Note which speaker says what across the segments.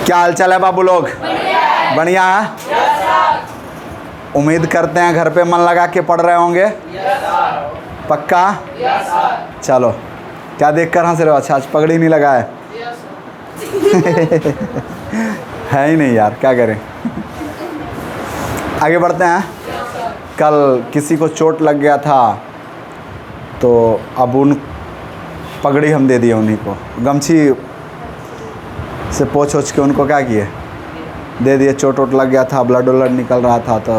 Speaker 1: क्या हाल चाल है बाबू लोग? बढ़िया है। उम्मीद करते हैं घर पे मन लगा के पढ़ रहे होंगे। पक्का? चलो, क्या देख कर हंस रहे हो? अच्छा, आज पगड़ी नहीं लगा है। है ही नहीं यार, क्या करें। आगे बढ़ते हैं। कल किसी को चोट लग गया था तो अब उन पगड़ी हम दे दिए उन्हीं को, गमछी से पोंछ ओछ के उनको क्या किए, दे दिए। चोट वोट लग गया था, ब्लड व्लड निकल रहा था, तो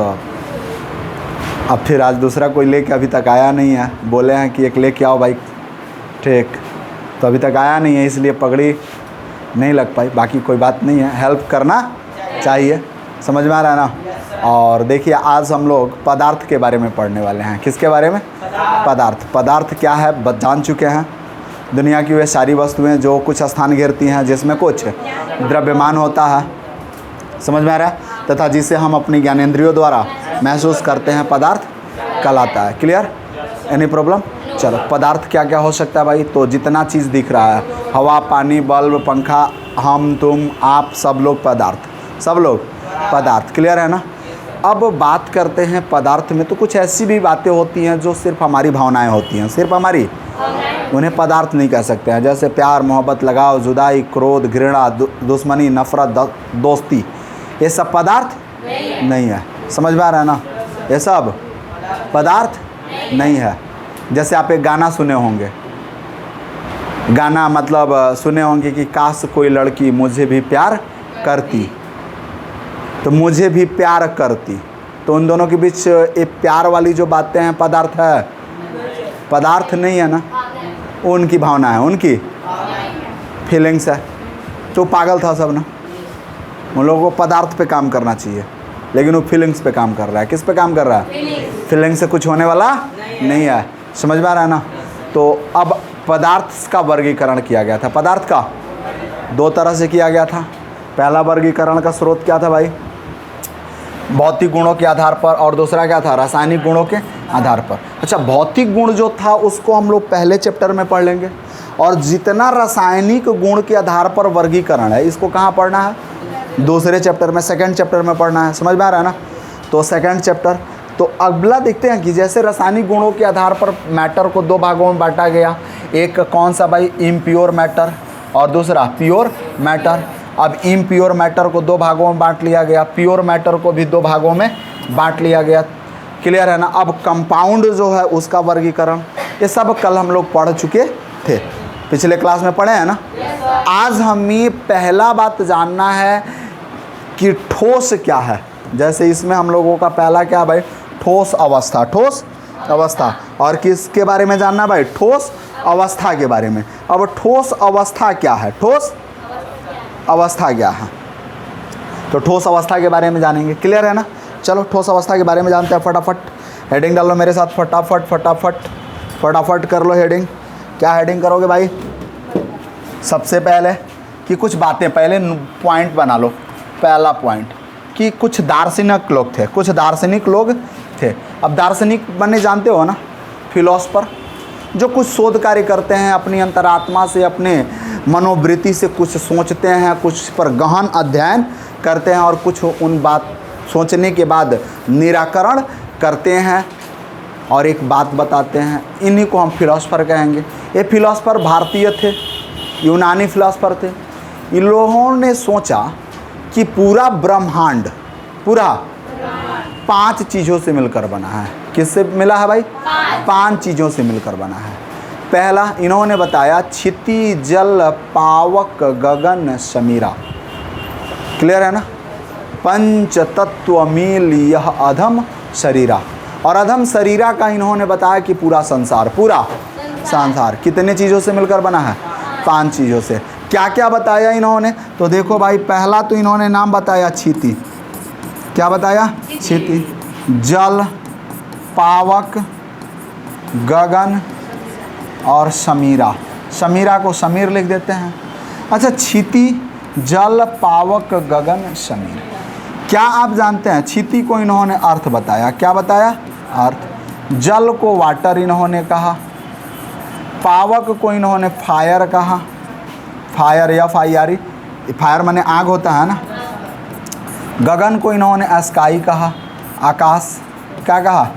Speaker 1: अब फिर आज दूसरा कोई लेके अभी तक आया नहीं है। बोले हैं कि एक लेके आओ भाई, ठीक, तो अभी तक आया नहीं है, इसलिए पगड़ी नहीं लग पाई। बाकी कोई बात नहीं है, हेल्प करना चाहिए, समझ में आ रहा है ना। और देखिए, आज हम लोग पदार्थ के बारे में पढ़ने वाले हैं। किसके बारे में? पदार्थ। पदार्थ क्या है जान चुके हैं। दुनिया की वे सारी वस्तुएं जो कुछ स्थान घेरती हैं, जिसमें कुछ द्रव्यमान होता है, समझ में आ रहा है, तथा जिसे हम अपनी ज्ञानेंद्रियों द्वारा महसूस करते हैं, पदार्थ कहलाता है। क्लियर? Any problem? चलो, पदार्थ क्या क्या हो सकता है भाई? तो जितना चीज़ दिख रहा है, हवा, पानी, बल्ब, पंखा, हम, तुम, आप, सब लोग पदार्थ, सब लोग पदार्थ। क्लियर है ना। अब बात करते हैं पदार्थ में, तो कुछ ऐसी भी बातें होती हैं जो सिर्फ हमारी भावनाएं होती हैं, सिर्फ हमारी, उन्हें पदार्थ नहीं कह सकते हैं। जैसे प्यार, मोहब्बत, लगाव, जुदाई, क्रोध, घृणा, दुश्मनी, नफरत, दोस्ती, ये सब पदार्थ नहीं है। समझ में आ रहा है ना। ये सब पदार्थ नहीं है। जैसे आप एक गाना सुने होंगे, गाना मतलब सुने होंगे कि काश कोई लड़की मुझे भी प्यार करती, तो मुझे भी प्यार करती, तो उन दोनों के बीच ये प्यार वाली जो बातें हैं, पदार्थ है? पदार्थ नहीं है ना, उनकी भावना है, उनकी फीलिंग्स है। तो पागल था सब ना, उन लोगों को पदार्थ पे काम करना चाहिए, लेकिन वो फीलिंग्स पे काम कर रहा है। किस पे काम कर रहा है? फीलिंग्स से कुछ होने वाला नहीं है। समझ में आ रहा है ना। तो अब पदार्थ का वर्गीकरण किया गया था। पदार्थ का दो तरह से किया गया था। पहला वर्गीकरण का स्रोत क्या था भाई? भौतिक गुणों के आधार पर, और दूसरा क्या था? रासायनिक गुणों के आधार पर। अच्छा, भौतिक गुण जो था उसको हम लोग पहले चैप्टर में पढ़ लेंगे, और जितना रासायनिक गुण के आधार पर वर्गीकरण है, इसको कहाँ पढ़ना है? दूसरे चैप्टर में, सेकंड चैप्टर में पढ़ना है। समझ में आ रहा है ना। तो सेकंड चैप्टर, तो अगला देखते हैं कि जैसे रासायनिक गुणों के आधार पर मैटर को दो भागों में बांटा गया। एक कौन सा भाई? इम्प्योर मैटर, और दूसरा प्योर मैटर। अब इम्प्योर मैटर को दो भागों में बांट लिया गया, प्योर मैटर को भी दो भागों में बांट लिया गया। क्लियर है ना। अब कंपाउंड जो है उसका वर्गीकरण, ये सब कल हम लोग पढ़ चुके थे, पिछले क्लास में पढ़े हैं ना। आज हमें पहला बात जानना है कि ठोस क्या है। जैसे इसमें हम लोगों का पहला क्या भाई? ठोस अवस्था। ठोस अवस्था। और किसके बारे में जानना भाई? ठोस अवस्था के बारे में। अब ठोस अवस्था क्या है? ठोस अवस्था क्या है? तो ठोस अवस्था के बारे में जानेंगे। क्लियर है ना। चलो, ठोस अवस्था के बारे में जानते हैं। फटाफट हेडिंग डाल लो मेरे साथ, फटाफट फटाफट फटाफट कर लो हेडिंग। क्या हेडिंग करोगे भाई? सबसे पहले कि कुछ बातें, पहले पॉइंट बना लो। पहला पॉइंट कि कुछ दार्शनिक लोग थे, कुछ दार्शनिक लोग थे। अब दार्शनिक बने जानते हो ना, फिलोसफर, जो कुछ शोध कार्य करते हैं, अपनी अंतरात्मा से, अपने मनोवृत्ति से कुछ सोचते हैं, कुछ पर गहन अध्ययन करते हैं, और कुछ उन बात सोचने के बाद निराकरण करते हैं और एक बात बताते हैं। इन्हीं को हम फिलोसफर कहेंगे। ये फिलोसफर भारतीय थे, यूनानी फिलोसफर थे। इन लोगों ने सोचा कि पूरा ब्रह्मांड, पूरा 5 चीज़ों से मिलकर बना है। किससे मिला है भाई? 5 चीज़ों से मिलकर बना है। पहला इन्होंने बताया, क्षिति, जल, पावक, गगन, समीरा। क्लियर है ना। पंच तत्व मिल यह अधम शरीरा। और अधम शरीरा का इन्होंने बताया कि पूरा संसार, पूरा संसार कितने चीज़ों से मिलकर बना है? 5 चीज़ों से। क्या क्या बताया इन्होंने? तो देखो भाई, पहला तो इन्होंने नाम बताया क्षिति। क्या बताया? क्षिति, जल, पावक, गगन और समीरा। समीरा को समीर लिख देते हैं। अच्छा, क्षिति, जल, पावक, गगन, समीर। क्या आप जानते हैं क्षिति को इन्होंने अर्थ बताया? क्या बताया? अर्थ। जल को वाटर इन्होंने कहा, पावक को इन्होंने फायर कहा, फायर या फायर, फायर माने आग होता है ना। गगन को इन्होंने स्काई कहा, आकाश, क्या कहा,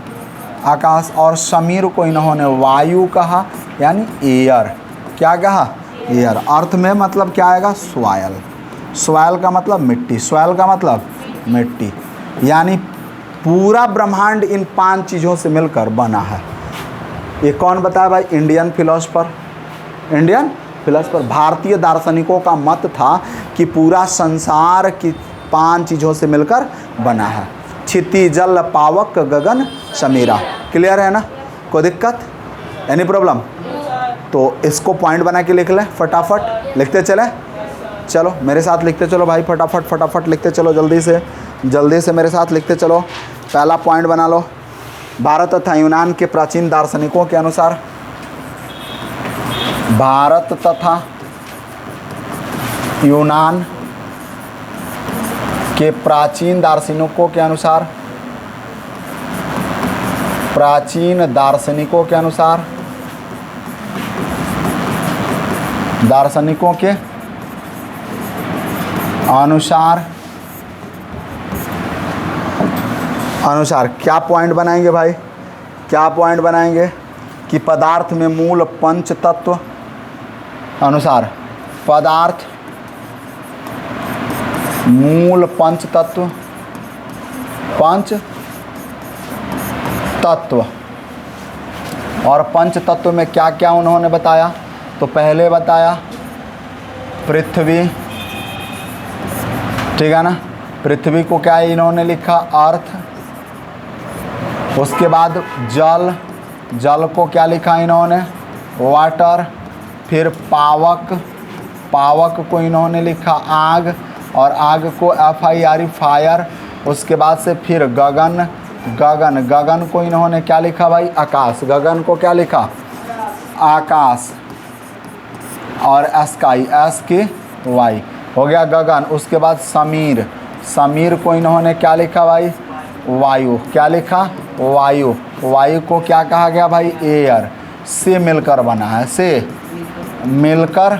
Speaker 1: आकाश। और समीर को इन्होंने वायु कहा, यानी एयर, क्या कहा, एयर। अर्थ में मतलब क्या आएगा, सॉयल, सॉयल का मतलब मिट्टी, सॉयल का मतलब मिट्टी। यानी पूरा ब्रह्मांड इन 5 चीज़ों से मिलकर बना है। ये कौन बताया भाई, इंडियन फिलोसफर, इंडियन फिलोसफर। भारतीय दार्शनिकों का मत था कि पूरा संसार की 5 चीज़ों से मिलकर बना है, क्षिति जल पावक गगन समीरा। क्लियर है ना, कोई दिक्कत, एनी प्रॉब्लम? तो इसको पॉइंट बना के लिख लें, फटाफट लिखते चले, चलो मेरे साथ लिखते चलो भाई, फटाफट फटाफट लिखते चलो, जल्दी से मेरे साथ लिखते चलो। पहला पॉइंट बना लो, भारत तथा यूनान के प्राचीन दार्शनिकों के अनुसार, भारत तथा यूनान के प्राचीन दार्शनिकों के अनुसार, प्राचीन दार्शनिकों के अनुसार, दार्शनिकों के अनुसार क्या पॉइंट बनाएंगे भाई, क्या पॉइंट बनाएंगे कि पदार्थ में मूल 5 तत्व अनुसार, पदार्थ मूल 5 तत्व, 5 तत्व। और 5 तत्व में क्या क्या उन्होंने बताया, तो पहले बताया पृथ्वी, ठीक है ना, पृथ्वी को क्या इन्होंने लिखा, अर्थ। उसके बाद जल, जल को क्या लिखा इन्होंने, वाटर। फिर पावक, पावक को इन्होंने लिखा आग, और आग को FIRE फायर। उसके बाद से फिर गगन, गगन, गगन को इन्होंने क्या लिखा भाई, आकाश। गगन को क्या लिखा, आकाश। और स्काई, SKY हो गया गगन। उसके बाद समीर, समीर को इन्होंने क्या लिखा भाई, वायु। क्या लिखा, वायु। वायु को क्या कहा गया भाई, एयर। से मिलकर बना है, से मिलकर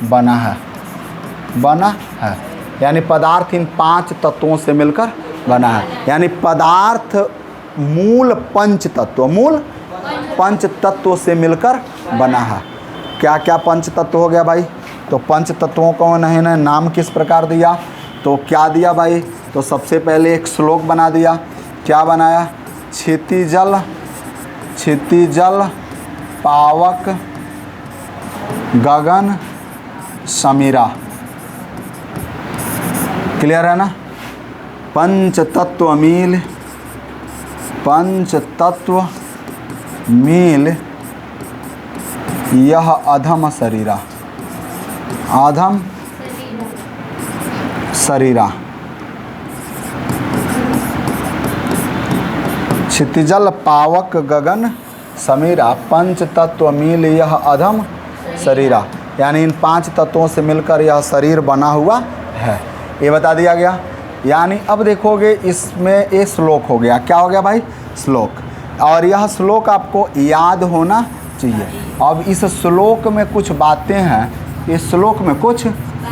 Speaker 1: बना है, बना है। यानी पदार्थ इन 5 तत्वों से मिलकर बना है। यानी पदार्थ मूल 5 तत्व, मूल 5 तत्वों से मिलकर बना है। क्या क्या 5 तत्व हो गया भाई, तो 5 तत्वों को उन्होंने नाम किस प्रकार दिया, तो क्या दिया भाई, तो सबसे पहले एक श्लोक बना दिया। क्या बनाया, क्षिति जल, क्षिति जल पावक गगन समीरा। क्लियर है ना, 5 तत्व मील, 5 तत्व मील यह अधम शरीरा, अधम शरीरा। क्षितिजल पावक गगन समीरा, 5 तत्व मील यह अधम शरीरा। यानी इन 5 तत्वों से मिलकर यह शरीर बना हुआ है, ये बता दिया गया। यानी अब देखोगे इसमें ये श्लोक हो गया, क्या हो गया भाई, श्लोक। और यह श्लोक आपको याद होना चाहिए। अब इस श्लोक में कुछ बातें हैं, इस श्लोक में कुछ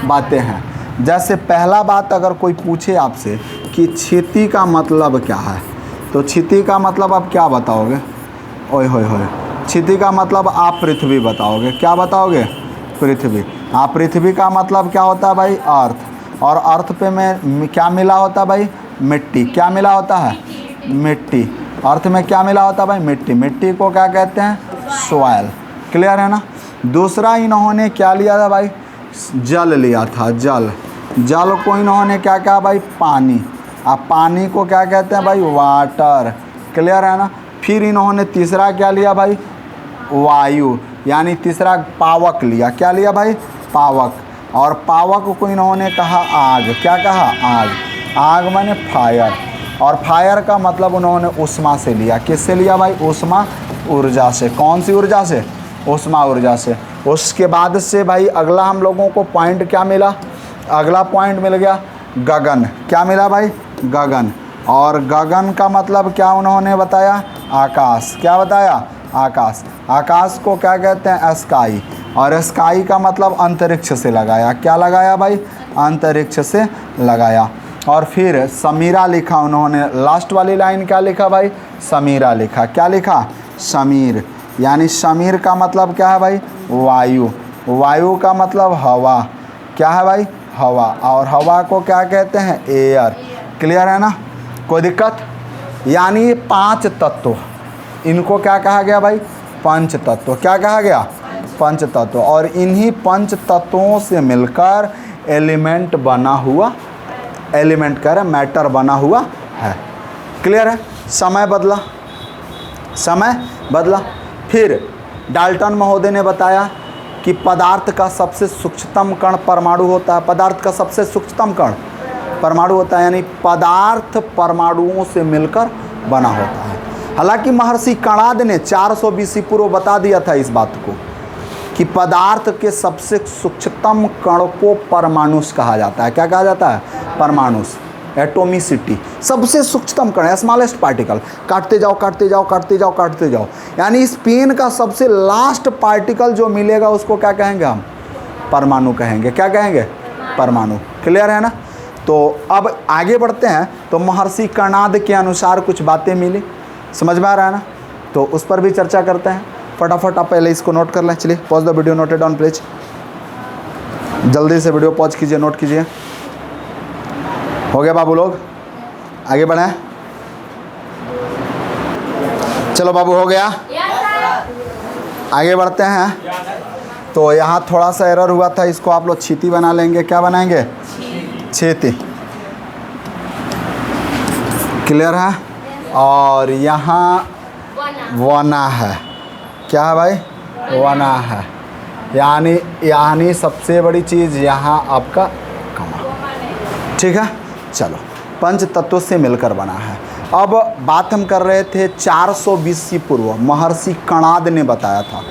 Speaker 1: बातें हैं। जैसे पहला बात, अगर कोई पूछे आपसे कि क्षिति का मतलब क्या है, तो क्षिति का मतलब आप क्या बताओगे, ओए होए होए, क्षिति का मतलब आप पृथ्वी बताओगे। क्या बताओगे, पृथ्वी। हाँ, पृथ्वी का मतलब क्या होता है भाई, अर्थ। और अर्थ पे में क्या मिला होता है भाई, मिट्टी। क्या मिला होता है, मिट्टी। अर्थ में क्या मिला होता है भाई, मिट्टी। मिट्टी को क्या कहते हैं, सॉइल। क्लियर है ना। दूसरा इन्होंने क्या लिया था भाई, जल लिया था, जल। जल को इन्होंने क्या कहा भाई, पानी। अब पानी को क्या कहते हैं भाई, वाटर। क्लियर है ना। फिर इन्होंने तीसरा क्या लिया भाई, वायु। यानी तीसरा पावक लिया। क्या लिया भाई, पावक। और पावक को इन्होंने कहा आग। क्या कहा, आग। आग माने फायर। और फायर का मतलब उन्होंने उष्मा से लिया। किससे लिया भाई, उष्मा ऊर्जा से। कौन सी ऊर्जा से, उष्मा ऊर्जा से। उसके बाद से भाई अगला हम लोगों को पॉइंट क्या मिला, अगला पॉइंट मिल गया गगन। क्या मिला भाई, गगन। और गगन का मतलब क्या उन्होंने बताया, आकाश। क्या बताया, आकाश। आकाश को क्या कहते हैं? स्काई। और स्काई का मतलब अंतरिक्ष से लगाया। क्या लगाया भाई? अंतरिक्ष से लगाया। और फिर समीरा लिखा उन्होंने। लास्ट वाली लाइन क्या लिखा भाई? समीरा लिखा। क्या लिखा? समीर। यानी समीर का मतलब क्या है भाई? वायु। वायु का मतलब हवा। क्या है भाई? हवा। और हवा को क्या कहते हैं? एयर। क्लियर है ना? कोई दिक्कत? यानी ये 5 तत्व, इनको क्या कहा गया भाई? पंच तत्व। क्या कहा गया? पंच तत्व। और इन्हीं पंच तत्वों से मिलकर एलिमेंट बना हुआ, एलिमेंट कह रहे मैटर बना हुआ है। क्लियर है? समय बदला, समय बदला। फिर डाल्टन महोदय ने बताया कि पदार्थ का सबसे सूक्ष्मतम कण परमाणु होता है। पदार्थ का सबसे सूक्ष्मतम कण परमाणु होता है, यानी पदार्थ परमाणुओं से मिलकर बना होता है। हालांकि महर्षि कणाद ने 400 BC पूर्व बता दिया था इस बात को कि पदार्थ के सबसे सूक्ष्मतम कण को परमाणुस कहा जाता है। क्या कहा जाता है? परमाणुस। एटोमिसिटी, सबसे सूक्ष्मतम कण, स्मॉलेस्ट पार्टिकल। काटते जाओ काटते जाओ काटते जाओ काटते जाओ, यानी इस पेन का सबसे लास्ट पार्टिकल जो मिलेगा उसको क्या कहेंगे हम? परमाणु कहेंगे। क्या कहेंगे? परमाणु। क्लियर है ना? तो अब आगे बढ़ते हैं। तो महर्षि कणाद के अनुसार कुछ बातें मिली, समझ में आ रहा है ना? तो उस पर भी चर्चा करते हैं। फटाफट आप पहले इसको नोट कर लें। चलिए pause the video, note it down please. जल्दी से वीडियो पॉज कीजिए, नोट कीजिए। हो गया बाबू लोग? आगे बढ़ें। चलो बाबू, हो गया? आगे बढ़ते हैं। तो यहाँ थोड़ा सा एरर हुआ था, इसको आप लोग छीती बना लेंगे। क्या बनाएंगे? छीती। क्लियर है? और यहाँ वना है। क्या है भाई? वना है। यानी सबसे बड़ी चीज़ यहाँ आपका कमा। ठीक है? चलो, पंच तत्वों से मिलकर बना है। अब बात हम कर रहे थे 400 BC पूर्व महर्षि कणाद ने बताया था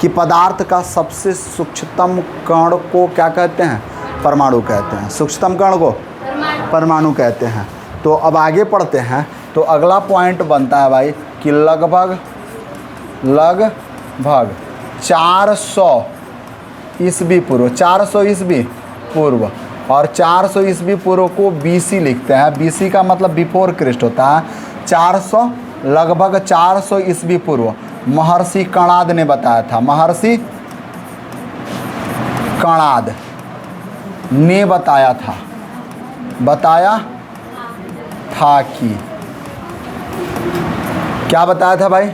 Speaker 1: कि पदार्थ का सबसे सूक्ष्मतम कण को क्या कहते हैं? परमाणु कहते हैं। सूक्ष्मतम कण को परमाणु कहते हैं। तो अब आगे पढ़ते हैं। तो अगला पॉइंट बनता है भाई कि लगभग 400 ईस्वी पूर्व, 400 ईस्वी पूर्व, और 400 ईस्वी पूर्व को BC लिखते हैं। BC का मतलब बिफोर क्रिस्ट होता है। 400, लगभग 400 ईस्वी पूर्व महर्षि कणाद ने बताया था। महर्षि कणाद ने बताया था कि क्या बताया था भाई?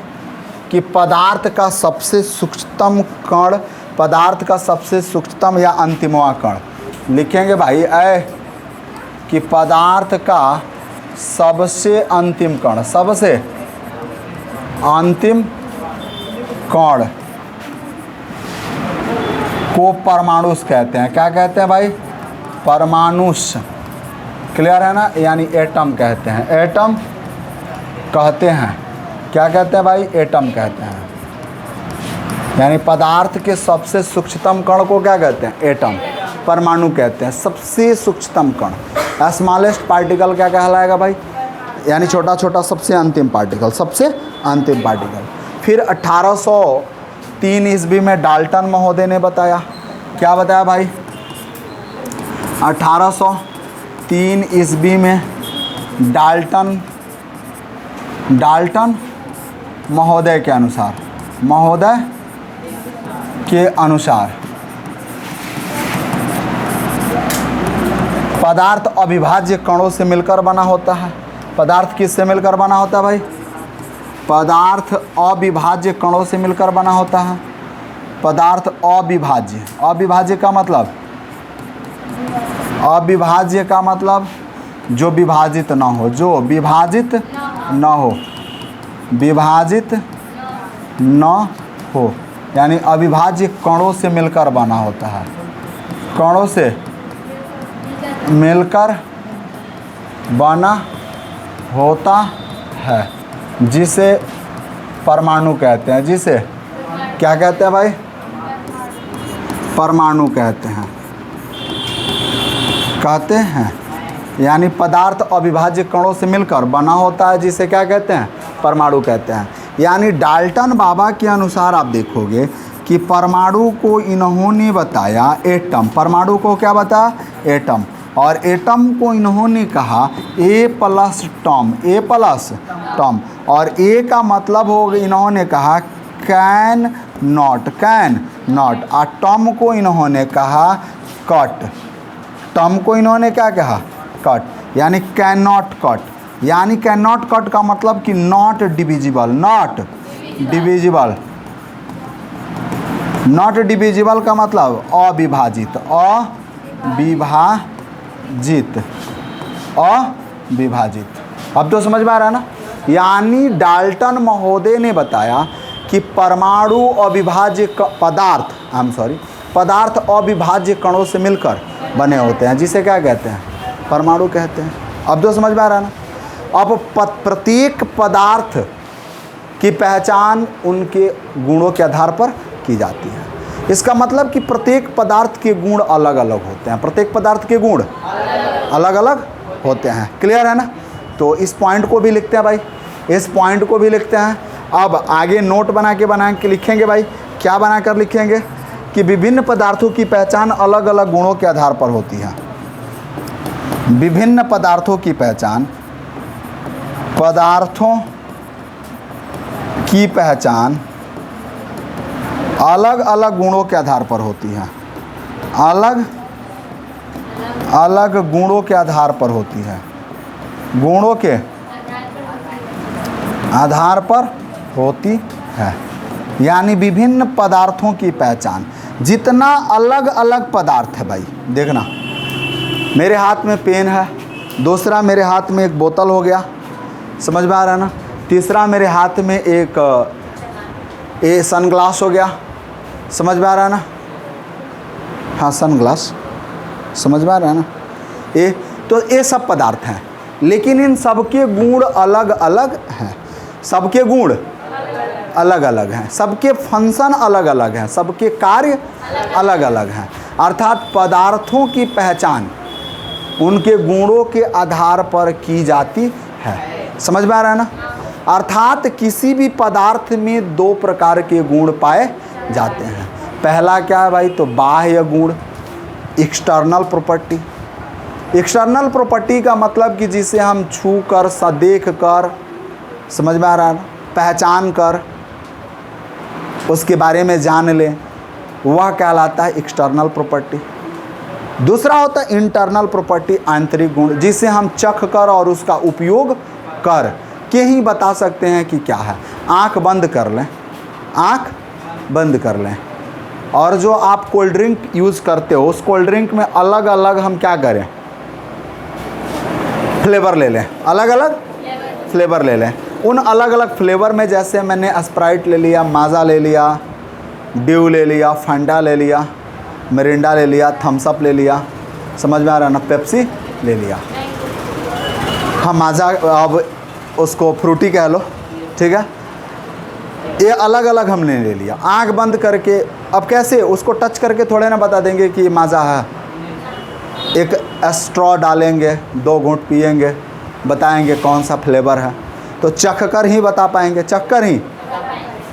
Speaker 1: कि पदार्थ का सबसे सूक्ष्मतम कण, पदार्थ का सबसे सूक्ष्मतम या अंतिमवा कण लिखेंगे भाई कि पदार्थ का सबसे अंतिम कण, सबसे अंतिम कण को परमाणुस कहते हैं। क्या कहते हैं भाई? परमाणुस। क्लियर है ना? यानी एटम कहते हैं। एटम कहते हैं। क्या कहते हैं भाई? एटम कहते हैं। यानी पदार्थ के सबसे सूक्ष्मतम कण को क्या कहते हैं? एटम, परमाणु कहते हैं। सबसे सूक्ष्मतम कण, स्मॉलेस्ट पार्टिकल क्या कहलाएगा भाई? यानी छोटा छोटा सबसे अंतिम पार्टिकल, सबसे अंतिम पार्टिकल। फिर 1803 ईस्वी में डाल्टन महोदय ने बताया। क्या बताया भाई? 1803 ईस्वी में डाल्टन महोदय के अनुसार पदार्थ अविभाज्य कणों से मिलकर बना होता है। पदार्थ किससे मिलकर बना होता है भाई? पदार्थ अविभाज्य कणों से मिलकर बना होता है। पदार्थ अविभाज्य, अविभाज्य का मतलब, अविभाज्य का मतलब जो विभाजित ना हो, जो विभाजित न हो, विभाजित न हो, यानी अविभाज्य कणों से मिलकर बना होता है। कणों से मिलकर बना होता है, जिसे परमाणु कहते हैं। जिसे क्या कहते हैं भाई? परमाणु कहते हैं। यानी पदार्थ अविभाज्य कणों से मिलकर बना होता है, जिसे क्या कहते हैं? परमाणु कहते हैं। यानी डाल्टन बाबा के अनुसार आप देखोगे कि परमाणु को इन्होंने बताया एटम, परमाणु को क्या बताया एटम, और एटम को इन्होंने कहा ए प्लस टॉम, ए प्लस टॉम, और ए का मतलब हो गया इन्होंने कहा कैन नॉट, कैन नॉट, और टॉम को इन्होंने कहा कट, टॉम को इन्होंने क्या कहा कट, यानी कैन नॉट कट, यानी कैन नॉट कट का मतलब कि not divisible, not divisible, not divisible का मतलब अविभाजित, अविभाजित, अविभाजित। अब तो समझ में आ रहा है ना। यानी डाल्टन महोदय ने बताया कि परमाणु अविभाज्य पदार्थ, पदार्थ अविभाज्य कणों से मिलकर बने होते हैं, जिसे क्या कहते हैं परमाणु कहते हैं। अब तो समझ में आ रहा है ना। अब प्रत्येक पदार्थ की पहचान उनके गुणों के आधार पर की जाती है। इसका मतलब कि प्रत्येक पदार्थ के गुण अलग अलग होते हैं, प्रत्येक पदार्थ के गुण अलग अलग होते हैं। क्लियर है ना। तो इस पॉइंट को भी लिखते हैं भाई, इस पॉइंट को भी लिखते हैं। अब आगे नोट बना के लिखेंगे भाई, क्या बनाकर लिखेंगे कि विभिन्न पदार्थों की पहचान अलग अलग गुणों के आधार पर होती है। विभिन्न पदार्थों की पहचान, पदार्थों की पहचान अलग अलग गुणों के आधार पर होती है, अलग अलग गुणों के आधार पर होती है, गुणों के आधार पर होती है। यानी विभिन्न पदार्थों की पहचान, जितना अलग अलग पदार्थ है भाई, देखना मेरे हाथ में पेन है, दूसरा मेरे हाथ में एक बोतल हो गया, समझ में आ रहा है ना, तीसरा मेरे हाथ में एक सनग्लास हो गया, समझ में आ रहा है ना, हाँ सनग्लास, समझ में आ रहा है ना। तो ये सब पदार्थ हैं, लेकिन इन सबके गुण अलग अलग हैं, सबके गुण अलग अलग हैं, सबके फंक्शन अलग अलग हैं, सबके कार्य अलग अलग हैं। अर्थात पदार्थों की पहचान उनके गुणों के आधार पर की जाती है। समझ में आ रहा है ना। अर्थात किसी भी पदार्थ में दो प्रकार के गुण पाए जाते हैं। पहला क्या है भाई, तो बाह्य गुण, एक्सटर्नल प्रॉपर्टी। एक्सटर्नल प्रॉपर्टी का मतलब कि जिसे हम छू कर, देख कर, समझ में आ रहा है ना, पहचान कर उसके बारे में जान लें, वह कहलाता है एक्सटर्नल प्रॉपर्टी। दूसरा होता है इंटरनल प्रॉपर्टी, आंतरिक गुण, जिसे हम चख कर और उसका उपयोग कर के ही बता सकते हैं कि क्या है। आँख बंद कर लें, आँख बंद कर लें, और जो आप कोल्ड ड्रिंक यूज़ करते हो उस कोल्ड ड्रिंक में अलग अलग हम क्या करें, फ्लेवर ले लें, अलग अलग फ्लेवर ले लें। उन अलग अलग फ्लेवर में जैसे मैंने स्प्राइट ले लिया, माज़ा ले लिया, ड्यू ले लिया, फंडा ले लिया, मिरिंडा ले लिया, थम्स अप ले लिया, समझ में आ रहा ना, पेप्सी ले लिया, हाँ माज़ा, अब उसको फ्रूटी कह लो, ठीक है। ये अलग अलग हमने ले लिया आँख बंद करके। अब कैसे उसको टच करके थोड़े ना बता देंगे कि माज़ा है। एक स्ट्रॉ डालेंगे, 2 घूंट पिएंगे, बताएंगे कौन सा फ्लेवर है, तो चख कर ही बता पाएंगे, चख कर ही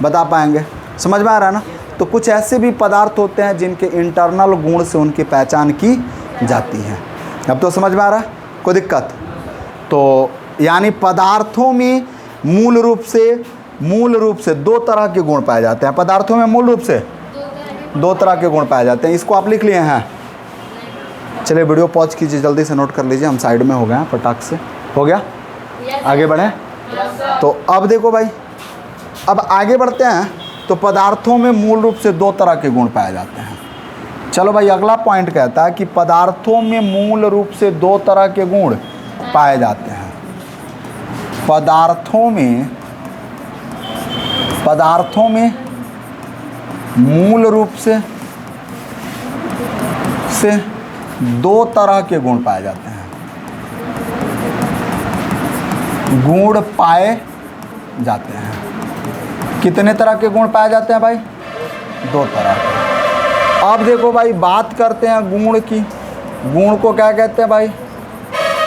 Speaker 1: बता पाएंगे। समझ में आ रहा है ना। तो कुछ ऐसे भी पदार्थ होते हैं जिनके इंटरनल गुण से उनकी पहचान की जाती है। अब तो समझ में आ रहा है, कोई दिक्कत। तो यानी पदार्थों में मूल रूप से 2 तरह के गुण पाए जाते हैं। पदार्थों में मूल रूप से 2 तरह के गुण पाए जाते हैं। इसको आप लिख लिए हैं। चलिए वीडियो पॉज कीजिए, जल्दी से नोट कर लीजिए, हम साइड में हो गए हैं फटाक से। हो गया, आगे बढ़ें। तो अब देखो भाई, अब आगे बढ़ते हैं। तो पदार्थों में मूल रूप से 2 तरह के गुण पाए जाते हैं। चलो भाई, अगला पॉइंट कहता है कि पदार्थों में मूल रूप से 2 तरह के गुण पाए जाते हैं। पदार्थों में मूल रूप से 2 तरह के गुण पाए जाते हैं। गुण पाए जाते हैं। कितने तरह के गुण पाए जाते हैं भाई? 2 तरह। अब देखो भाई, बात करते हैं गुण की। गुण को क्या कहते हैं भाई?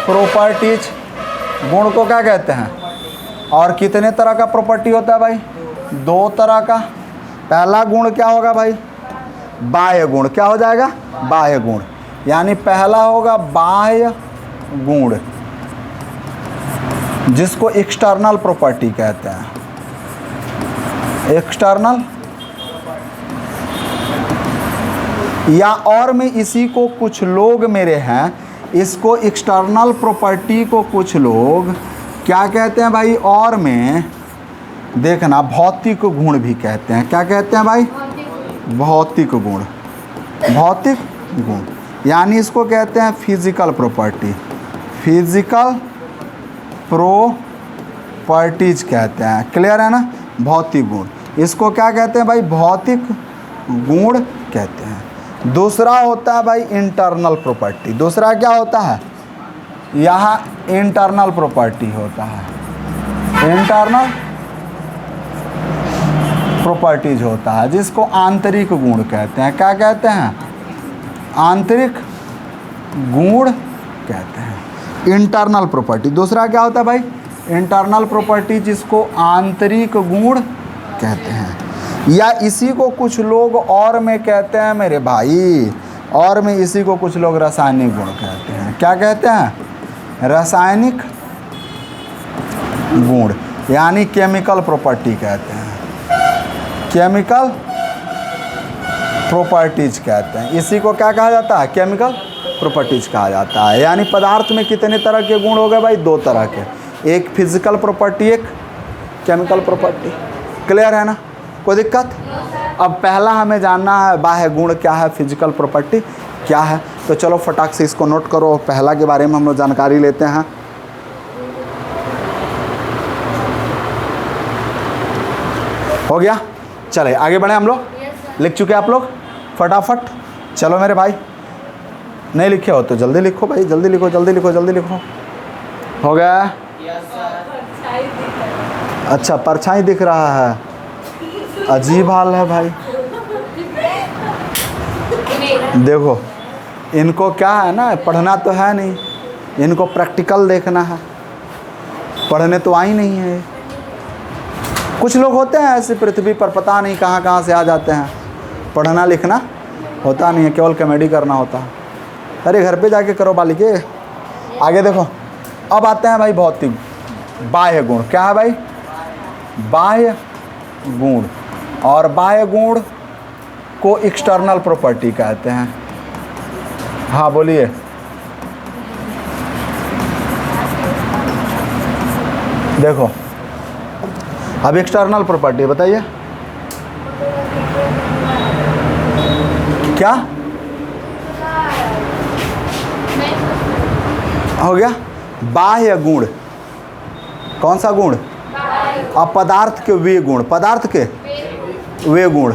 Speaker 1: प्रॉपर्टीज। गुण को क्या कहते हैं? और कितने तरह का प्रॉपर्टी होता है भाई? दो तरह का। पहला गुण क्या होगा भाई? बाह्य गुण। क्या हो जाएगा? बाह्य गुण। यानी पहला होगा बाह्य गुण, जिसको एक्सटर्नल प्रॉपर्टी कहते हैं। एक्सटर्नल, या और में इसी को कुछ लोग मेरे हैं, इसको एक्सटर्नल प्रॉपर्टी को कुछ लोग क्या कहते हैं भाई? और में देखना भौतिक गुण भी कहते हैं। क्या कहते हैं भाई? भौतिक गुण। भौतिक गुण यानी इसको कहते हैं फिजिकल प्रॉपर्टी। फिजिकल प्रॉपर्टीज कहते हैं। क्लियर है ना? भौतिक गुण, इसको क्या कहते हैं भाई? भौतिक गुण कहते हैं। दूसरा होता है भाई इंटरनल प्रॉपर्टी। दूसरा क्या होता है? यहाँ इंटरनल प्रॉपर्टी होता है। इंटरनल प्रॉपर्टीज होता है, जिसको आंतरिक गुण कहते हैं। क्या कहते हैं? आंतरिक गुण कहते हैं। Internal property. दूसरा क्या होता है भाई? इंटरनल प्रॉपर्टी, जिसको आंतरिक गुण कहते हैं। या इसी को कुछ लोग और में कहते हैं मेरे भाई, और में इसी को कुछ लोग रासायनिक गुण कहते हैं। क्या कहते हैं? रासायनिक गुण, यानी केमिकल प्रॉपर्टी कहते हैं। केमिकल प्रॉपर्टीज कहते हैं। इसी को क्या कहा जाता है? केमिकल प्रॉपर्टीज कहा जाता है। यानी पदार्थ में कितने तरह के गुण हो गए भाई? दो तरह के, एक फिजिकल प्रॉपर्टी, एक केमिकल प्रॉपर्टी। क्लियर है ना? कोई दिक्कत? अब पहला हमें जानना है बाह्य गुण क्या है, फिजिकल प्रॉपर्टी क्या है। तो चलो फटाक से इसको नोट करो। पहला के बारे में हम लोग जानकारी लेते हैं। हो गया? चले आगे बढ़े हम लोग। लिख चुके आप लोग? फटाफट चलो मेरे भाई। नहीं लिखे हो तो जल्दी लिखो भाई, जल्दी लिखो, जल्दी लिखो, जल्दी लिखो। हो गया? अच्छा, परछाई दिख रहा है। अजीब हाल है भाई। देखो, इनको क्या है ना, पढ़ना तो है नहीं, इनको प्रैक्टिकल देखना है, पढ़ने तो आई नहीं है। कुछ लोग होते हैं ऐसे पृथ्वी पर, पता नहीं कहाँ कहाँ से आ जाते हैं। पढ़ना लिखना होता नहीं है, केवल कॉमेडी करना होता है। अरे घर पे जाके करो बालिके। आगे देखो, अब आते हैं भाई भौतिक बाह्य गुण। क्या है भाई? बाह्य गुण। और बाह्य गुण को एक्सटर्नल प्रॉपर्टी कहते हैं। हाँ बोलिए। देखो, अब एक्सटर्नल प्रॉपर्टी बताइए क्या हो गया? बाह्य गुण। कौन सा गुण? अब पदार्थ के वे गुण, पदार्थ के वे गुण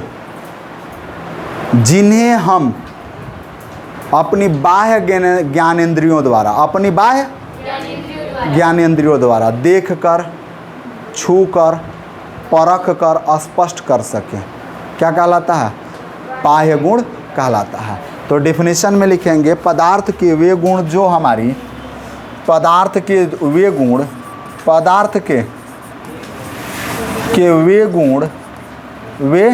Speaker 1: जिन्हें हम अपनी बाह्य ज्ञानेंद्रियों द्वारा, अपनी बाह्य ज्ञानेंद्रियों द्वारा देख कर, छू कर, परख कर स्पष्ट कर सकें, क्या कहलाता है? बाह्य गुण कहलाता है। तो डेफिनेशन में लिखेंगे पदार्थ के वे गुण जो हमारी, पदार्थ के वे गुण, पदार्थ के वे गुण, वे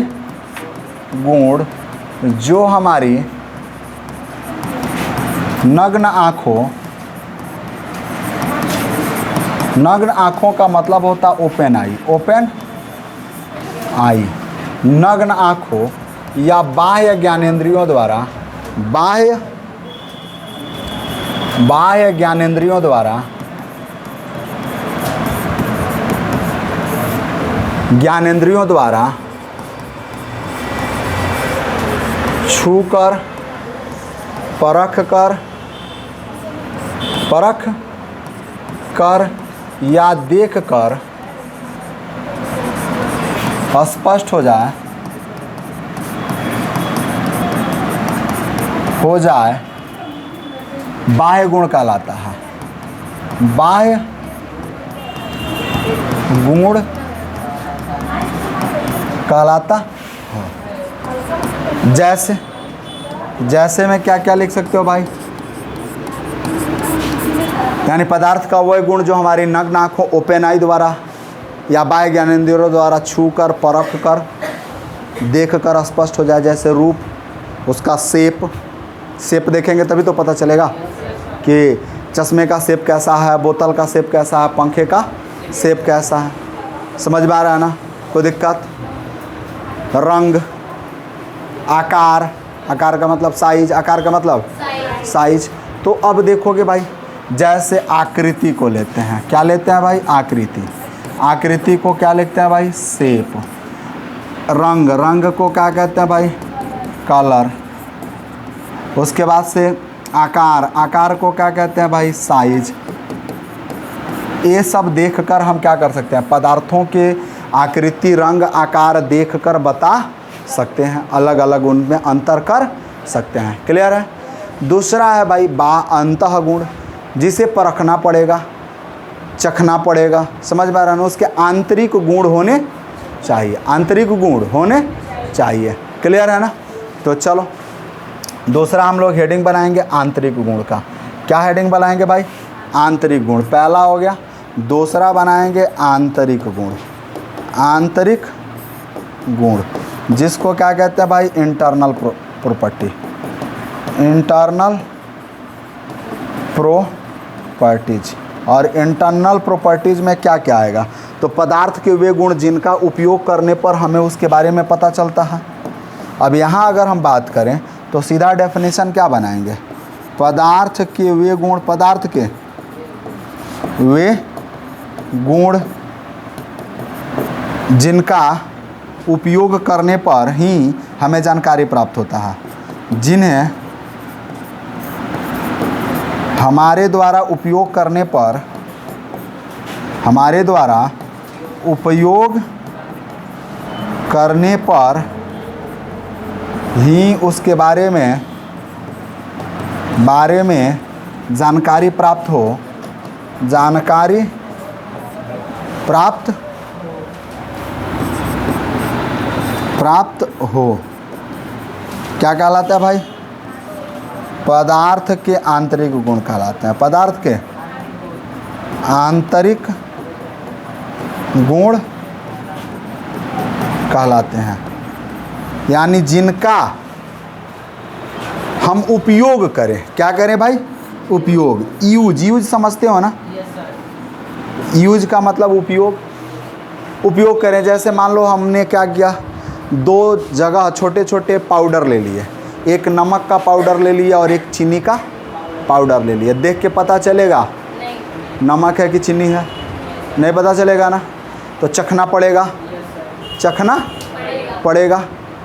Speaker 1: गुण जो हमारी नग्न आँखों, नग्न आँखों का मतलब होता ओपन आई, ओपन आई, नग्न आँखों या बाह्य ज्ञानेंद्रियों द्वारा, बाह्य ज्ञानेंद्रियों द्वारा, ज्ञानेंद्रियों द्वारा छू कर, परख कर या देख कर स्पष्ट हो जाए, बाह्य गुण कहलाता है। बाह्य गुण कहलाता है। जैसे में क्या क्या लिख सकते हो भाई? यानी पदार्थ का वह गुण जो हमारी नग्न आँखों, ओपन आई द्वारा या बाह्य ज्ञानेंद्रियों द्वारा छू कर, परख कर, देख कर स्पष्ट हो जाए। जैसे रूप, उसका शेप देखेंगे तभी तो पता चलेगा कि चश्मे का शेप कैसा है, बोतल का शेप कैसा है, पंखे का शेप कैसा है। समझ में आ रहा है ना? कोई दिक्कत? रंग, आकार, आकार का मतलब साइज, आकार का मतलब साइज। तो अब देखोगे भाई, जैसे आकृति को लेते हैं, क्या लेते हैं भाई? आकृति। आकृति को क्या लिखते हैं भाई? शेप। रंग, रंग को क्या कहते हैं भाई? कलर। उसके बाद से आकार, आकार को क्या कहते हैं भाई? साइज। ये सब देखकर हम क्या कर सकते हैं? पदार्थों के आकृति, रंग, आकार देखकर बता सकते हैं, अलग अलग उनमें अंतर कर सकते हैं। क्लियर है? दूसरा है भाई अंतः गुण, जिसे परखना पड़ेगा, चखना पड़ेगा। समझ में आ रहा है? उसके आंतरिक गुण होने चाहिए, आंतरिक गुण होने चाहिए। क्लियर है ना? तो चलो दूसरा हम लोग हेडिंग बनाएंगे आंतरिक गुण का। क्या हेडिंग बनाएंगे भाई? आंतरिक गुण। पहला हो गया। दूसरा बनाएंगे आंतरिक गुण। आंतरिक गुण जिसको क्या कहते हैं भाई? Internal property. Internal properties. और इंटरनल प्रॉपर्टीज में क्या क्या आएगा? तो पदार्थ के वे गुण जिनका उपयोग करने पर हमें उसके बारे में पता चलता है। अब यहाँ अगर हम बात करें तो सीधा डेफिनेशन क्या बनाएंगे? पदार्थ के वे गुण, पदार्थ के वे गुण जिनका उपयोग करने पर ही हमें जानकारी प्राप्त होता है, जिन्हें हमारे द्वारा उपयोग करने पर, हमारे द्वारा उपयोग करने पर ही उसके बारे में जानकारी प्राप्त हो, जानकारी प्राप्त हो। क्या कहलाता है भाई? पदार्थ के आंतरिक गुण कहलाते हैं। पदार्थ के आंतरिक गुण कहलाते हैं, यानी जिनका हम उपयोग करें। क्या करें भाई? उपयोग। यूज समझते हो ना? यूज का मतलब उपयोग करें। जैसे मान लो हमने क्या किया, दो जगह छोटे छोटे पाउडर ले लिए, एक नमक का पाउडर ले लिया और एक चीनी का पाउडर ले लिया। देख के पता चलेगा नमक है कि चीनी है? नहीं पता चलेगा ना? तो चखना पड़ेगा, चखना पड़ेगा।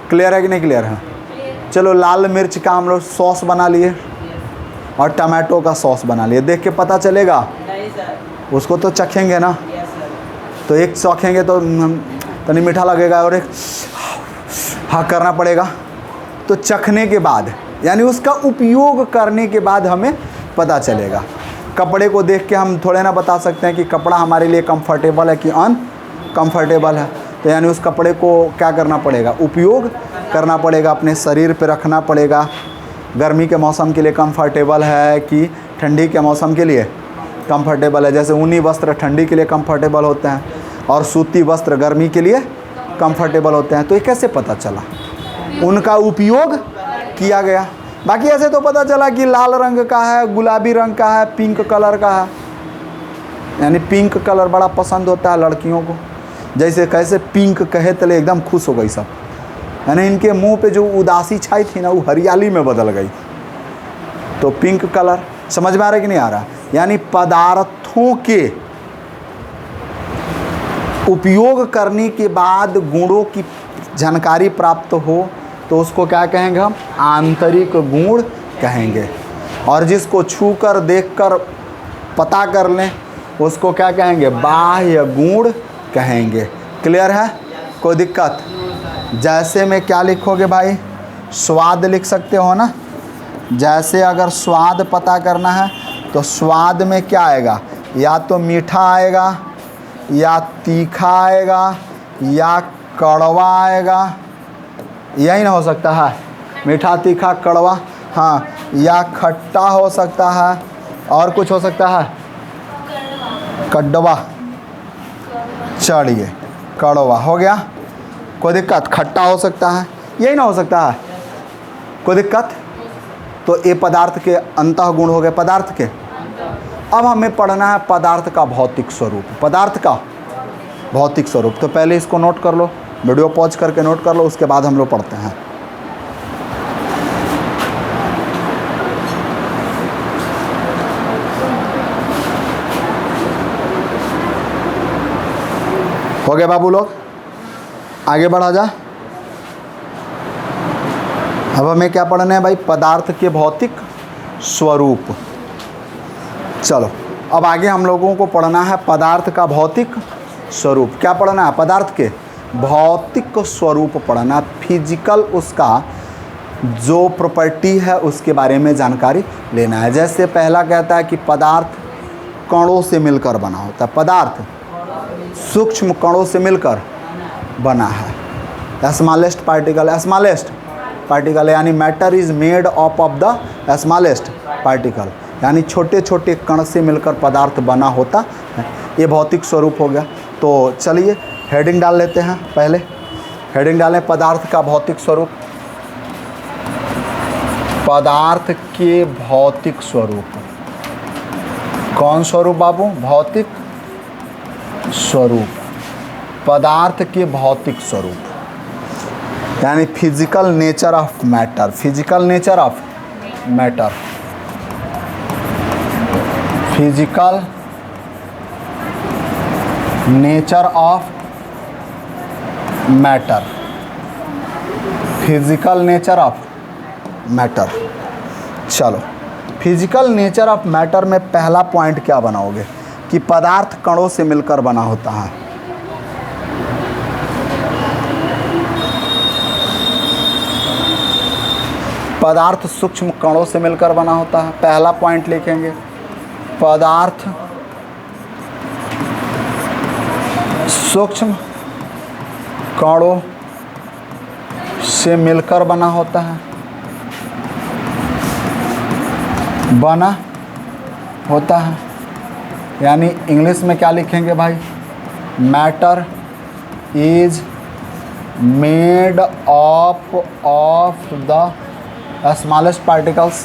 Speaker 1: क्लियर है कि नहीं क्लियर है? चलो लाल मिर्च का हम लोग सॉस बना लिए और टमाटो का सॉस बना लिए, देख के पता चलेगा? उसको तो चखेंगे ना। तो एक चखेंगे तो तनी मीठा लगेगा और एक हाँ करना पड़ेगा। तो चखने के बाद, यानी उसका उपयोग करने के बाद हमें पता चलेगा। कपड़े को देख के हम थोड़े ना बता सकते हैं कि कपड़ा हमारे लिए कंफर्टेबल है कि अनकंफर्टेबल है। तो यानी उस कपड़े को क्या करना पड़ेगा? उपयोग करना पड़ेगा, अपने शरीर पे रखना पड़ेगा। गर्मी के मौसम के लिए कंफर्टेबल है कि ठंडी के मौसम के लिए कंफर्टेबल है। जैसे ऊनी वस्त्र ठंडी के लिए कंफर्टेबल होते हैं और सूती वस्त्र गर्मी के लिए कंफर्टेबल होते हैं। तो ये कैसे पता चला? उनका उपयोग किया गया। बाकी ऐसे तो पता चला कि लाल रंग का है, गुलाबी रंग का है, पिंक कलर का है। यानी पिंक कलर बड़ा पसंद होता है लड़कियों को। जैसे कैसे पिंक कहे तले एकदम खुश हो गई सब, यानी इनके मुंह पे जो उदासी छाई थी ना, वो हरियाली में बदल गई। तो पिंक कलर समझ में आ रहा है कि नहीं आ रहा? यानी पदार्थों के उपयोग करने के बाद गुणों की जानकारी प्राप्त हो तो उसको क्या कहेंगे हम? आंतरिक गुण कहेंगे। और जिसको छूकर देखकर पता कर लें उसको क्या कहेंगे? बाह्य गुण कहेंगे। क्लियर है? कोई दिक्कत? जैसे में क्या लिखोगे भाई? स्वाद लिख सकते हो ना। जैसे अगर स्वाद पता करना है तो स्वाद में क्या आएगा? या तो मीठा आएगा, या तीखा आएगा, या कड़वा आएगा। यही ना हो सकता है? मीठा, तीखा, कड़वा। हाँ, या खट्टा हो सकता है, और कुछ हो सकता है? कड़वा, चढ़िए, कड़वा हो गया। कोई दिक्कत? खट्टा हो सकता है, यही ना हो सकता है? कोई दिक्कत? तो ये पदार्थ के अंतः गुण हो गए, पदार्थ के। अब हमें पढ़ना है पदार्थ का भौतिक स्वरूप, पदार्थ का भौतिक स्वरूप। तो पहले इसको नोट कर लो, वीडियो पॉज करके नोट कर लो, उसके बाद हम लोग पढ़ते हैं। हो गए बाबू लोग? आगे बढ़ा जा। अब हमें क्या पढ़ना है भाई? पदार्थ के भौतिक स्वरूप। चलो अब आगे हम लोगों को पढ़ना है पदार्थ का भौतिक स्वरूप। क्या पढ़ना है? पदार्थ के भौतिक स्वरूप पढ़ना, फिजिकल उसका जो प्रॉपर्टी है उसके बारे में जानकारी लेना है। जैसे पहला कहता है कि पदार्थ कणों से मिलकर बना होता है, पदार्थ सूक्ष्म कणों से मिलकर बना है। स्मॉलेस्ट पार्टिकल, स्मॉलेस्ट पार्टिकल यानी matter is made up of the smallest particle, यानी छोटे छोटे कण से मिलकर पदार्थ बना होता है। ये भौतिक स्वरूप हो गया। तो चलिए हेडिंग डाल लेते हैं। पहले हेडिंग डालें, पदार्थ का भौतिक स्वरूप। पदार्थ के भौतिक स्वरूप। कौन स्वरूप बाबू? भौतिक स्वरूप। पदार्थ के भौतिक स्वरूप यानी physical nature of matter, physical nature of matter, physical nature of matter, physical nature of matter. चलो फिजिकल नेचर ऑफ मैटर में पहला पॉइंट क्या बनाओगे कि पदार्थ कणों से मिलकर बना होता है। पदार्थ सूक्ष्म कणों से मिलकर बना होता है। पहला पॉइंट लिखेंगे, पदार्थ सूक्ष्म कणों से मिलकर बना होता है, बना होता है। यानी इंग्लिश में क्या लिखेंगे भाई? Matter is made up of the smallest particles,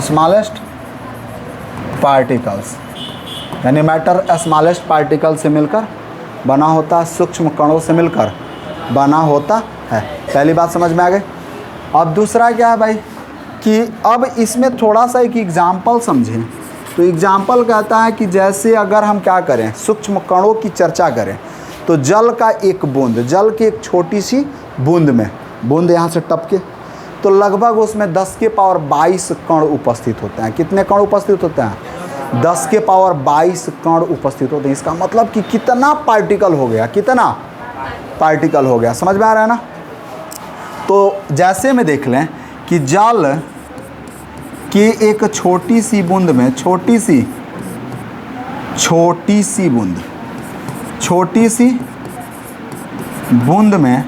Speaker 1: smallest particles, यानी मैटर स्मॉलेस्ट पार्टिकल से मिलकर बना होता है, सूक्ष्म कणों से मिलकर बना होता है। पहली बात समझ में आ गई। अब दूसरा क्या है भाई कि अब इसमें थोड़ा सा एक एग्जाम्पल समझें। तो एग्जाम्पल कहता है कि जैसे अगर हम क्या करें, सूक्ष्म कणों की चर्चा करें, तो जल का एक बूंद, जल की एक छोटी सी बूंद में, बूंद यहाँ से टपके तो लगभग उसमें 10 के पावर 22 कण उपस्थित होते हैं। कितने कण उपस्थित होते हैं? 10 के पावर 22 कण उपस्थित होते हैं। इसका मतलब कि कितना पार्टिकल हो गया, कितना पार्टिकल हो गया। समझ में आ रहा है ना? तो जैसे में देख लें कि जल की एक छोटी सी बूंद में, छोटी सी बूंद, छोटी सी बूंद में,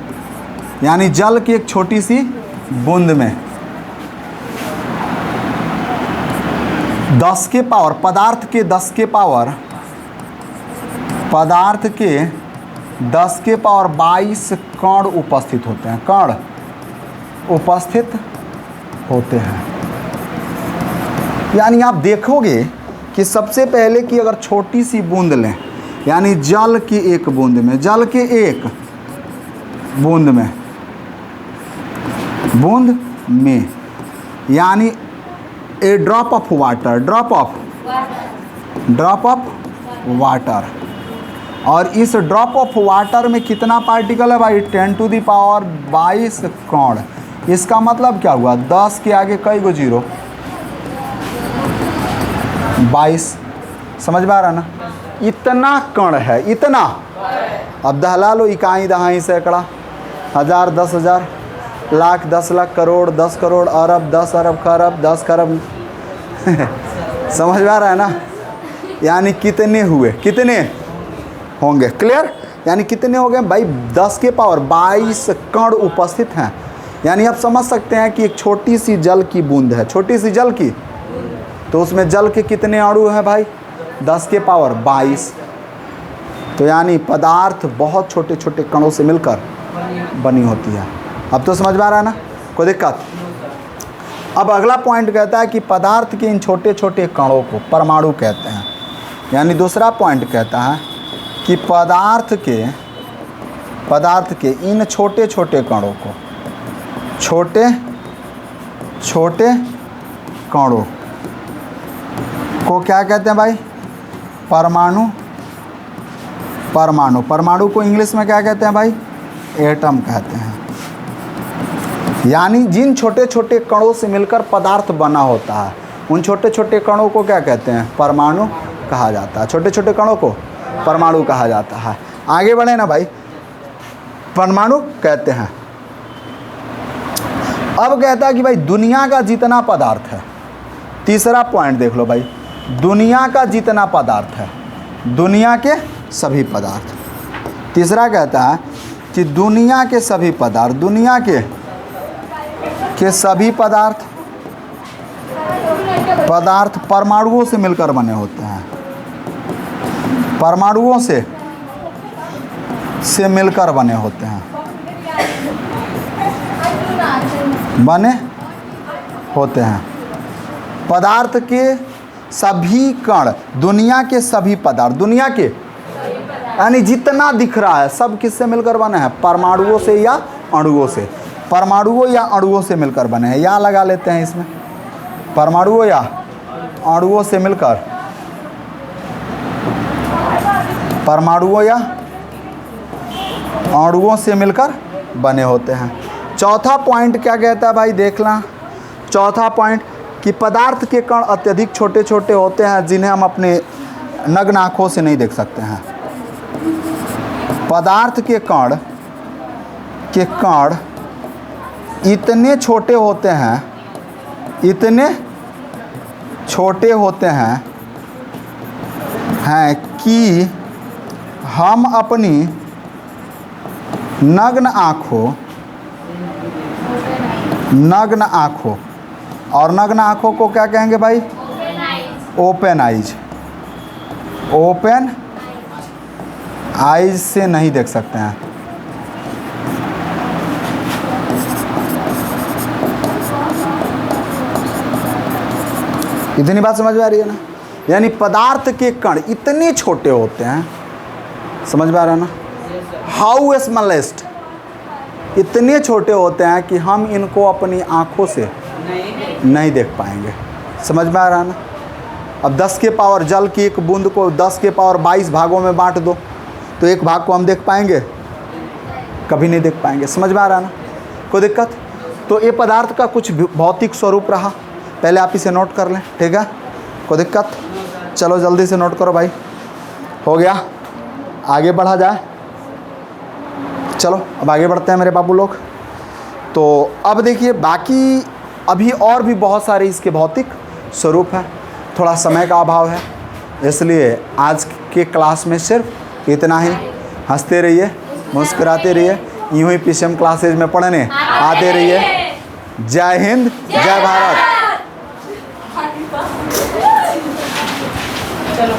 Speaker 1: यानी जल की एक छोटी सी बूंद में 10 के पावर, पदार्थ के 10 के पावर, पदार्थ के 10 के पावर 22 कण उपस्थित होते हैं, कण उपस्थित होते हैं। यानी आप देखोगे कि सबसे पहले कि अगर छोटी सी बूंद लें, यानी जल की एक बूंद में, जल के एक बूंद में यानी a drop of water, drop of water, और इस ड्रॉप ऑफ वाटर में कितना पार्टिकल है भाई? 10 टू दी पावर 22 कण। इसका मतलब क्या हुआ? 10 के आगे कई गो जीरो? 22। समझ में आ रहा ना? इतना कण है, इतना। अब दहला लो, इकाई, दहाई, सैकड़ा, हज़ार, 10,000, लाख, 10 लाख, करोड़, 10 करोड़, अरब, 10 अरब, खरब, 10 खरब। समझ में आ रहा है ना? यानी कितने हुए, कितने होंगे? क्लियर? यानी कितने हो गए भाई? 10 के पावर 22 कण उपस्थित हैं। यानी आप समझ सकते हैं कि एक छोटी सी जल की बूंद है, छोटी सी जल की, तो उसमें जल के कितने अणु हैं भाई? 10 के पावर 22। तो यानी पदार्थ बहुत छोटे छोटे कणों से मिलकर बनी होती है। अब तो समझ में आ रहा है ना, कोई दिक्कत? अब अगला पॉइंट कहता है कि पदार्थ के इन छोटे छोटे कणों को परमाणु कहते हैं। यानी दूसरा पॉइंट कहता है कि पदार्थ के इन छोटे छोटे कणों को, छोटे छोटे कणों को क्या कहते हैं भाई? परमाणु। परमाणु परमाणु को इंग्लिश में क्या कहते हैं भाई? एटम कहते हैं। यानी जिन छोटे छोटे कणों से मिलकर पदार्थ बना होता है, उन छोटे छोटे कणों को क्या कहते हैं? परमाणु कहा जाता है। छोटे छोटे कणों को परमाणु कहा जाता है। आगे बढ़े ना भाई, परमाणु कहते हैं। अब कहता है कि भाई दुनिया का जितना पदार्थ है, तीसरा पॉइंट देख लो भाई, दुनिया का जितना पदार्थ है, दुनिया के सभी पदार्थ। तीसरा कहता है कि दुनिया के सभी पदार्थ, दुनिया के सभी पदार्थ परमाणुओं से मिलकर बने होते हैं। परमाणुओं से मिलकर बने होते हैं, बने होते हैं। पदार्थ के सभी कण, दुनिया के सभी पदार्थ, दुनिया के यानी जितना दिख रहा है सब किससे मिलकर बने हैं? परमाणुओं से या अणुओं से। परमाणुओं या अणुओं से मिलकर बने हैं। या लगा लेते हैं इसमें, परमाणुओं या अणुओं से मिलकर, परमाणुओं या अणुओं से मिलकर बने होते हैं। चौथा पॉइंट क्या कहता है भाई? देखना चौथा पॉइंट कि पदार्थ के कण अत्यधिक छोटे छोटे होते हैं, जिन्हें हम अपने नग्न आँखों से नहीं देख सकते हैं। पदार्थ के कण इतने छोटे होते हैं, इतने छोटे होते हैं कि हम अपनी नग्न आँखों और नग्न आँखों को क्या कहेंगे भाई? Open eyes. ओपन आइज से नहीं देख सकते हैं। इतनी बात समझ में आ रही है ना? यानी पदार्थ के कण इतने छोटे होते हैं, समझ में आ रहा है ना? हाउ स्मॉलेस्ट, इतने छोटे होते हैं कि हम इनको अपनी आँखों से नहीं देख पाएंगे। समझ में आ रहा है ना? अब 10 के पावर जल की एक बूंद को 10 के पावर 22 भागों में बांट दो, तो एक भाग को हम देख पाएंगे? कभी नहीं देख पाएंगे। समझ में आ रहा है ना? कोई दिक्कत? तो ये पदार्थ का कुछ भौतिक स्वरूप रहा, पहले आप इसे नोट कर लें, ठीक है? कोई दिक्कत? चलो जल्दी से नोट करो भाई। हो गया? आगे बढ़ा जाए? चलो अब आगे बढ़ते हैं मेरे बाबू लोग। तो अब देखिए बाकी अभी और भी बहुत सारे इसके भौतिक स्वरूप हैं। थोड़ा समय का अभाव है, इसलिए आज के क्लास में सिर्फ इतना ही। हंसते रहिए, मुस्कुराते रहिए, यूँ ही पीसीएम क्लासेज में पढ़ने आते रहिए। जय हिंद, जय भारत।
Speaker 2: चलो।